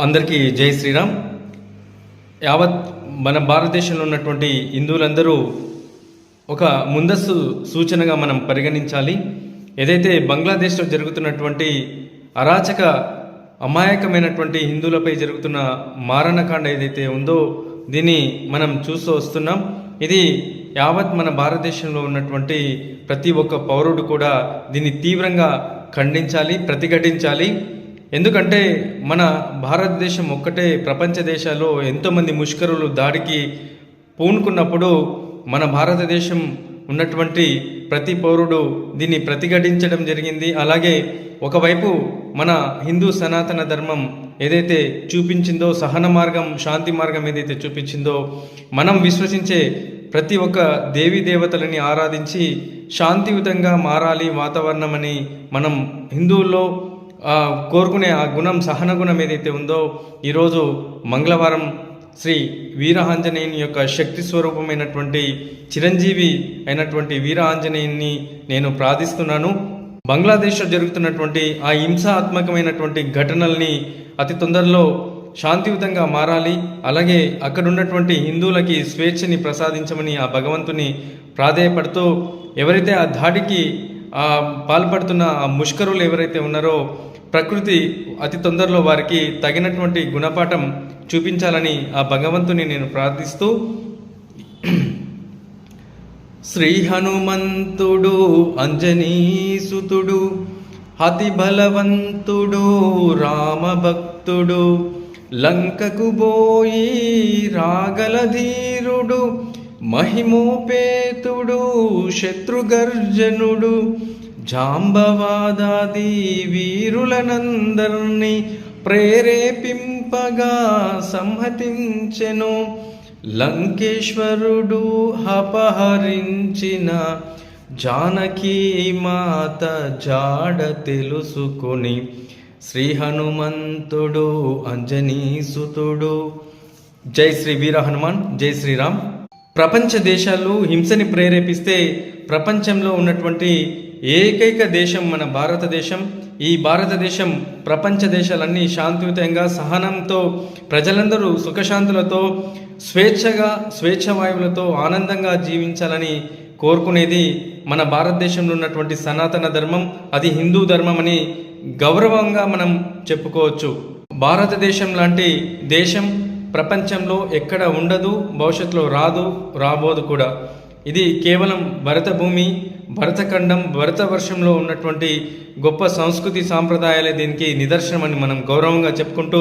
అందరికీ జై శ్రీరామ్. యావత్ మన భారతదేశంలో ఉన్నటువంటి హిందువులందరూ ఒక ముందస్తు సూచనగా మనం పరిగణించాలి. ఏదైతే బంగ్లాదేశ్లో జరుగుతున్నటువంటి అరాచక అమాయకమైనటువంటి హిందువులపై జరుగుతున్న మారణకాండ ఏదైతే ఉందో దీన్ని మనం చూస్తూ వస్తున్నాం. ఇది యావత్ మన భారతదేశంలో ఉన్నటువంటి ప్రతి ఒక్క పౌరుడు కూడా దీన్ని తీవ్రంగా ఖండించాలి, ప్రతిఘటించాలి. ఎందుకంటే మన భారతదేశం ఒక్కటే ప్రపంచ దేశాల్లో ఎంతోమంది ముష్కరులు దాడికి పూనుకున్నప్పుడు మన భారతదేశం ఉన్నటువంటి ప్రతి పౌరుడు దీన్ని ప్రతిఘటించడం జరిగింది. అలాగే ఒకవైపు మన హిందూ సనాతన ధర్మం ఏదైతే చూపించిందో, సహన మార్గం, శాంతి మార్గం ఏదైతే చూపించిందో, మనం విశ్వసించే ప్రతి ఒక్క దేవీ దేవతలని ఆరాధించి శాంతియుతంగా మారాలి వాతావరణం అని మనం హిందువుల్లో కోరుకునే ఆ గుణం, సహన గుణం ఏదైతే ఉందో ఈరోజు మంగళవారం శ్రీ వీర ఆంజనేయుని యొక్క శక్తి స్వరూపమైనటువంటి చిరంజీవి అయినటువంటి వీర ఆంజనేయుని నేను ప్రార్థిస్తున్నాను. బంగ్లాదేశ్లో జరుగుతున్నటువంటి ఆ హింసాత్మకమైనటువంటి ఘటనల్ని అతి తొందరలో శాంతియుతంగా మారాలి. అలాగే అక్కడ ఉన్నటువంటి హిందువులకి స్వేచ్ఛని ప్రసాదించమని ఆ భగవంతుని ప్రాధేయపడుతూ, ఎవరైతే ఆ దాడికి పాల్పడుతున్న ఆ ముష్కరులు ఎవరైతే ఉన్నారో ప్రకృతి అతి తొందరలో వారికి తగినటువంటి గుణపాఠం చూపించాలని ఆ భగవంతుని నేను ప్రార్థిస్తూ, శ్రీ హనుమంతుడు అంజనీసుతుడు అతి బలవంతుడు రామభక్తుడు లంకకు బోయి రాగలధీరుడు మహిమోపేతుడు శత్రుగర్జనుడు జాంబవాదాది వీరులనందర్ని ప్రేరేపింపగా సంహతించెను. లంకేశ్వరుడు అపహరించిన జానకీ మాత జాడ తెలుసుకొని శ్రీ హనుమంతుడు అంజనీసుతుడు. జై శ్రీ వీర హనుమాన్, జై శ్రీరామ్. ప్రపంచ దేశాలు హింసని ప్రేరేపిస్తే ప్రపంచంలో ఉన్నటువంటి ఏకైక దేశం మన భారతదేశం. ఈ భారతదేశం ప్రపంచ దేశాలన్నీ శాంతియుతంగా, సహనంతో, ప్రజలందరూ సుఖశాంతులతో, స్వేచ్ఛవాయువులతో ఆనందంగా జీవించాలని కోరుకునేది మన భారతదేశంలో ఉన్నటువంటి సనాతన ధర్మం. అది హిందూ ధర్మం అని గౌరవంగా మనం చెప్పుకోవచ్చు. భారతదేశం లాంటి దేశం ప్రపంచంలో ఎక్కడ ఉండదు, భవిష్యత్తులో రాబోదు కూడా. ఇది కేవలం భరత భూమి, భరతఖండం, భరత వర్షంలో ఉన్నటువంటి గొప్ప సంస్కృతి సాంప్రదాయాలే దీనికి నిదర్శనం అని మనం గౌరవంగా చెప్పుకుంటూ